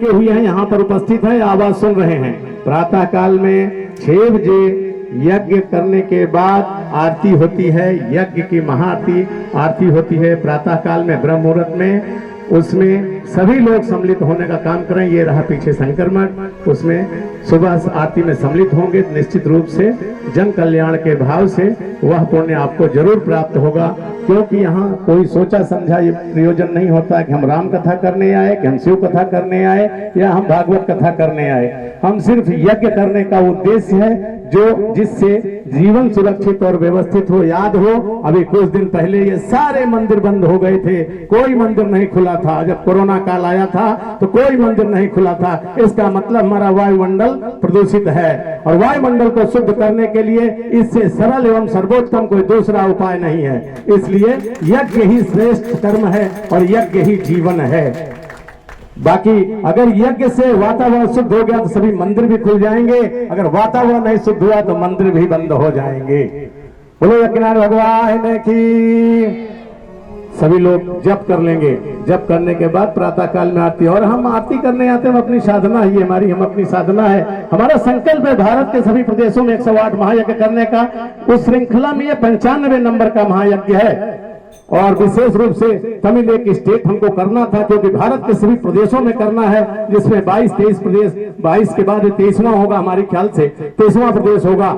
के हुए हैं, यहाँ पर उपस्थित हैं, आवाज सुन रहे हैं। प्रातः काल में 6 बजे यज्ञ करने के बाद आरती होती है, यज्ञ की महाआरती आरती होती है प्रातः काल में ब्रह्म मुहूर्त में। उसमें सभी लोग सम्मिलित होने का काम करें। ये रहा पीछे शंकर मठ, उसमें सुबह आरती में सम्मिलित होंगे। निश्चित रूप से जन कल्याण के भाव से वह पुण्य आपको जरूर प्राप्त होगा, क्योंकि यहाँ कोई सोचा समझा ये प्रयोजन नहीं होता कि हम राम कथा करने आए, कि हम शिव कथा करने आए, या हम भागवत कथा करने आए। हम सिर्फ यज्ञ करने का उद्देश्य है, जो जिससे जीवन सुरक्षित और व्यवस्थित हो। याद हो, अभी कुछ दिन पहले ये सारे मंदिर बंद हो गए थे, कोई मंदिर नहीं खुला था। जब कोरोना काल आया था तो कोई मंदिर नहीं खुला था। इसका मतलब हमारा वायुमंडल प्रदूषित है, और वायुमंडल को शुद्ध करने के लिए इससे सरल एवं सर्वोत्तम कोई दूसरा उपाय नहीं है। इसलिए यज्ञ ही श्रेष्ठ कर्म है और यज्ञ ही जीवन है। बाकी अगर यज्ञ से वातावरण शुद्ध हो गया तो सभी मंदिर भी खुल जाएंगे, अगर वातावरण नहीं शुद्ध हुआ तो मंदिर भी बंद हो जाएंगे। बोलो यज्ञनारायण भगवान की। सभी लोग जप कर लेंगे। जप करने के बाद प्रातः काल में आरती, और हम आरती करने आते हैं, हम अपनी साधना ही हमारी, हम अपनी साधना है। हमारा संकल्प है भारत के सभी प्रदेशों में 108 महायज्ञ करने का। उस श्रृंखला में ये 95 नंबर का महायज्ञ है, और विशेष रूप से तमिल एक स्टेट हमको करना था, क्योंकि भारत के सभी प्रदेशों में करना है, जिसमें 22-23 प्रदेश, 22 के बाद 23वां होगा हमारे ख्याल से, 23वां प्रदेश होगा।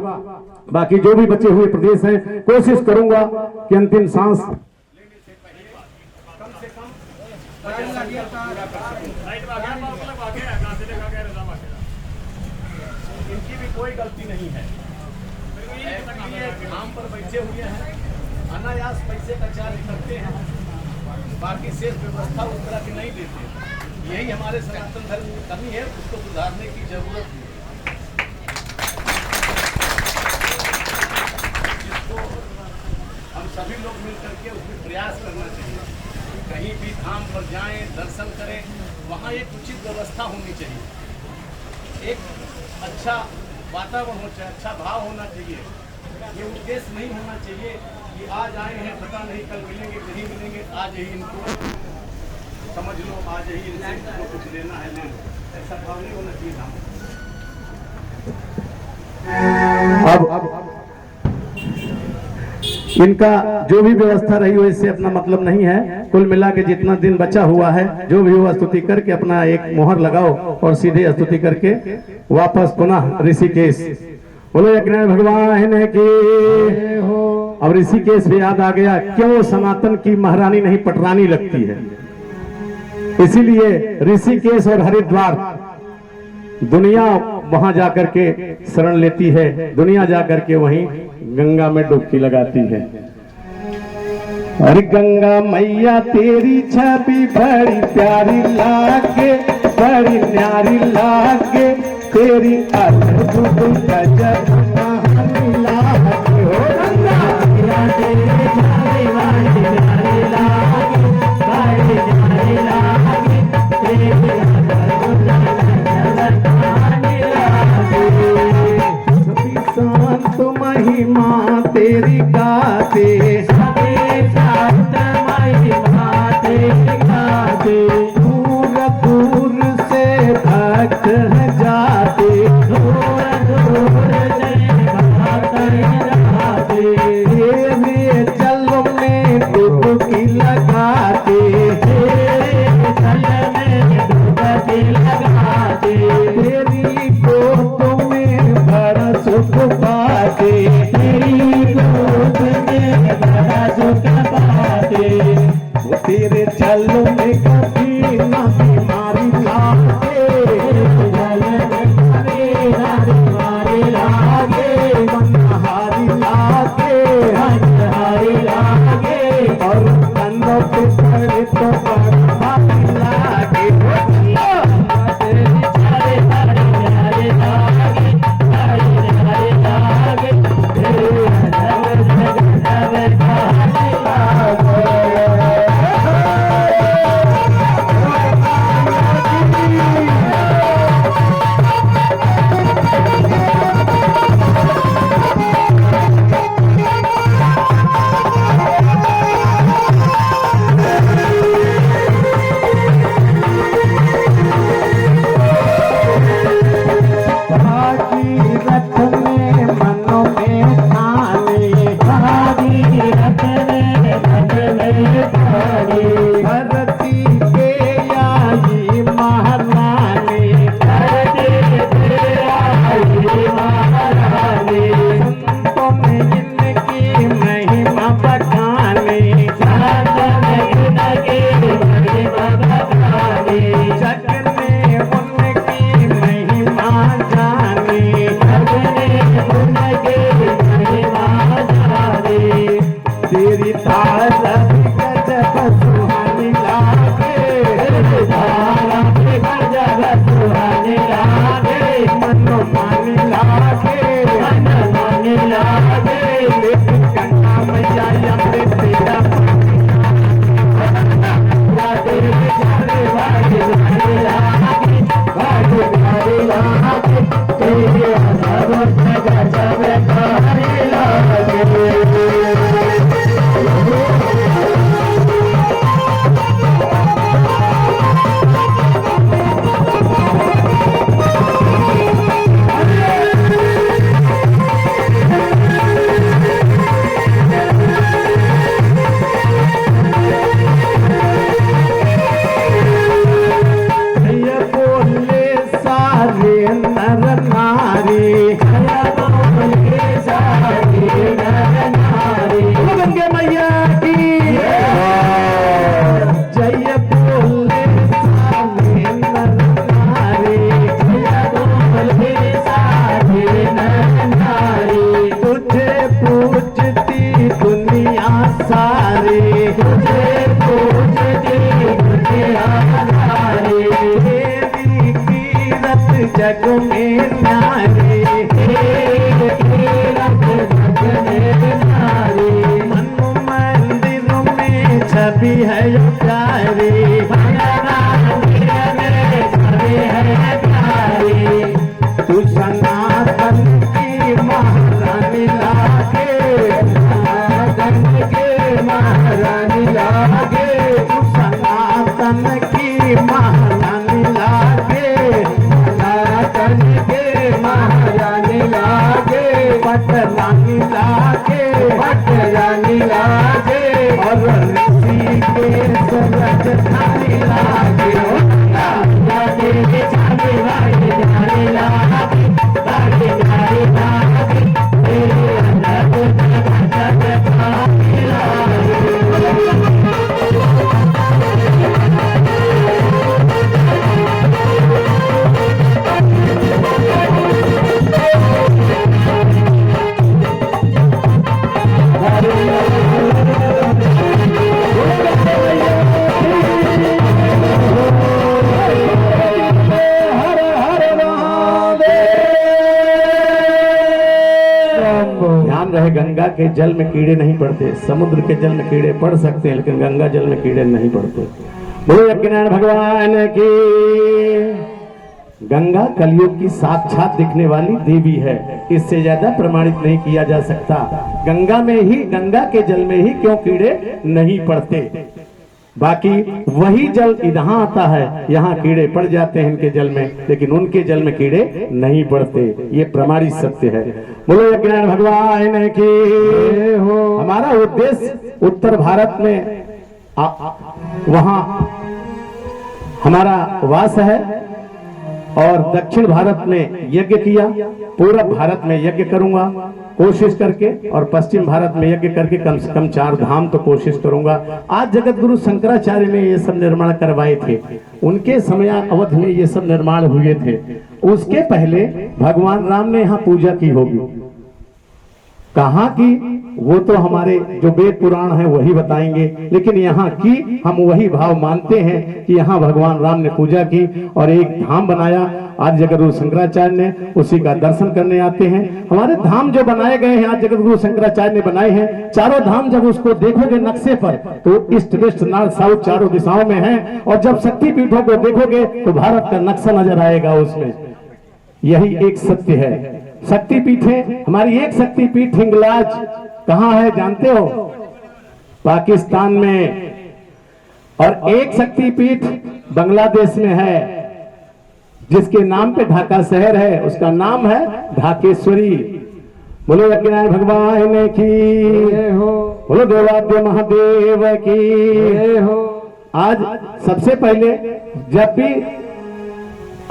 बाकी जो भी बचे हुए प्रदेश हैं, कोशिश करूंगा कि अंतिम सांस इनकी भी कोई गलती नहीं है। काम पर बैठे हुए हैं, अनायास पैसे का चार्ज करते हैं, बाकी शेष व्यवस्था उस तरह की नहीं देते। यही हमारे सनातन धर्म की कमी है, उसको सुधारने की जरूरत है। जिसको हम सभी लोग मिल करके उसमें प्रयास करना चाहिए। कहीं भी धाम पर जाएं, दर्शन करें, वहाँ एक उचित व्यवस्था होनी चाहिए, एक अच्छा वातावरण होना चाहिए, अच्छा भाव होना चाहिए। ये उद्देश्य नहीं होना चाहिए कि आज आए हैं, पता नहीं कल मिलेंगे, कहीं मिलेंगे, आज ही इनको समझ लो, आज ही इनको कुछ लेना है, ले लो। ऐसा भाव नहीं होना चाहिए धाम। अब इनका जो भी व्यवस्था रही हो, इससे अपना मतलब नहीं है। कुल मिला के जितना दिन बचा हुआ है, जो भी हुआ स्तुति करके अपना एक मोहर लगाओ और सीधे स्तुति करके वापस पुनः ऋषिकेश। बोलो यज्ञनारायण भगवान की हो। अब ऋषिकेश भी याद आ गया, क्यों सनातन की महारानी नहीं पटरानी लगती है। इसीलिए ऋषिकेश और हरिद्वार दुनिया वहां जाकर के शरण लेती है, दुनिया जाकर के वहीं गंगा में डुबकी लगाती है। अरे गंगा मैया तेरी छवि बड़ी प्यारी लागे, बड़ी न्यारी लागे, तेरी अद्भुत गजब महान लागे। हो गंगा मैया तेरी छवि बड़ी प्यारी लागे, बड़ी न्यारी लागे, तेरी अद्भुत गजब महान लागे। सभी संत महिमा तेरी गाते, दूर दूर से भक्त जाते, दूर दूर से भक्त जाते, तेरे जल में डुबकी लगाते, तेरे जल में डुबकी लगाते, तेरी गोद में बड़ा सुख पाते, तेरी गोद में बड़ा सुख पाते। तेरे जल में कभी ना बीमारी लागे, जल में जग में न्यारे, मन मंदिर में छवि है यो प्यारी, तू सनातन की महारानी लागे, सनातन के महारानी लागे, तू सनातन की महारानी लागे, सनातन के महारानी लागे, पटरानी लागे, पटरानी लागे, और ऋषि के राजधानी लागे, लागे जाने वाली जाने लागे, लागे जाने लागे, तेरे अंदर गंगा के जल में कीड़े नहीं पड़ते, समुद्र के जल में कीड़े पड़ सकते हैं लेकिन गंगा जल में कीड़े नहीं पड़ते। बोलो यज्ञनारायण भगवान की। गंगा कलयुग की साक्षात दिखने वाली देवी है, इससे ज्यादा प्रमाणित नहीं किया जा सकता। गंगा में ही, गंगा के जल में ही क्यों कीड़े नहीं पड़ते, बाकी वही जल यहाँ आता है, यहाँ कीड़े पड़ जाते हैं इनके जल में, लेकिन उनके जल में कीड़े नहीं पड़ते। ये प्रमाणित सत्य है। बोलो यज्ञनारायण भगवान की। हमारा उद्देश्य उत्तर भारत में वहां हमारा वास है और दक्षिण भारत में यज्ञ किया, पूरब भारत में यज्ञ करूंगा कोशिश करके, और पश्चिम भारत में यज्ञ करके कम से कम 4 धाम तो कोशिश करूंगा। आज जगत गुरु शंकराचार्य ने ये सब निर्माण करवाए थे, उनके समय अवध में ये सब निर्माण हुए थे। उसके पहले भगवान राम ने यहाँ पूजा की होगी, कहाँ की वो तो हमारे जो वेद पुराण है वही बताएंगे, लेकिन यहाँ की हम वही भाव मानते हैं कि यहाँ भगवान राम ने पूजा की और एक धाम बनाया। आज जगत गुरु शंकराचार्य ने उसी का दर्शन करने आते हैं। हमारे धाम जो बनाए गए हैं आज जगत गुरु शंकराचार्य ने बनाए हैं, चारों धाम जब उसको देखोगे नक्शे पर तो ईस्ट वेस्ट नॉर्थ साउथ चारों दिशाओं में है, और जब शक्तिपीठों को देखोगे तो भारत का नक्शा नजर आएगा उसमें। यही एक सत्य है। शक्तिपीठें, हमारी एक शक्तिपीठ हिंगलाज कहाँ है जानते हो? पाकिस्तान में, और एक शक्तिपीठ बांग्लादेश में है जिसके नाम पे ढाका शहर है, उसका नाम है ढाकेश्वरी। बोलो यज्ञनारायण भगवान की, बोलो देवाद्य महादेव की। आज सबसे पहले जब भी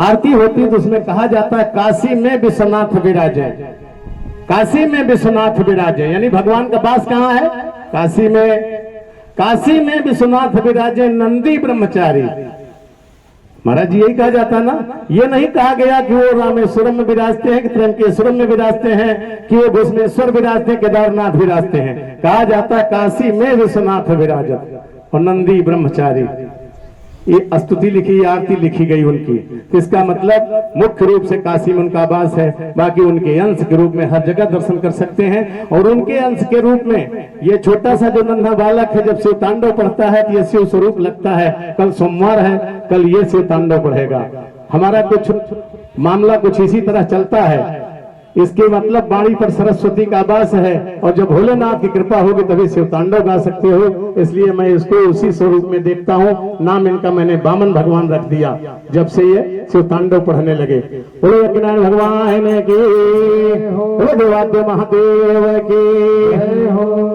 आरती होती है तो उसमें कहा जाता है काशी में विश्वनाथ विराजे, काशी में विश्वनाथ विराजे, यानी भगवान का वास कहाँ है? काशी में। काशी में विश्वनाथ विराजे नंदी ब्रह्मचारी। महाराज जी यही कहा जाता ना, ये नहीं कहा गया कि वो रामेश्वरम में विराजते हैं, कि त्र्यंबकेश्वरम में विराजते हैं, कि वो भुवनेश्वर विराजते हैं, केदारनाथ विराजते हैं। कहा जाता है काशी में विश्वनाथ विराजत और नंदी ब्रह्मचारी। ये स्तुति लिखी, आरती लिखी गई उनकी, इसका मतलब मुख्य रूप से काशी में उनका वास है। बाकी उनके अंश के रूप में हर जगह दर्शन कर सकते हैं, और उनके अंश के रूप में ये छोटा सा जो नन्हा बालक है जब शिव तांडव पढ़ता है तो ये शिव स्वरूप लगता है। कल सोमवार है, कल ये शिव तांडव पढ़ेगा। हमारा कुछ मामला कुछ इसी तरह चलता है, इसके मतलब बाणी पर सरस्वती का वास है, और जब भोलेनाथ की कृपा होगी तभी शिव तांडव गा सकते हो। इसलिए मैं इसको उसी स्वरूप में देखता हूँ। नाम इनका मैंने वामन भगवान रख दिया जब से ये शिव तांडव पढ़ने लगे। बोलो यज्ञनारायण भगवान की, बोलो देवाद्य महादेव की।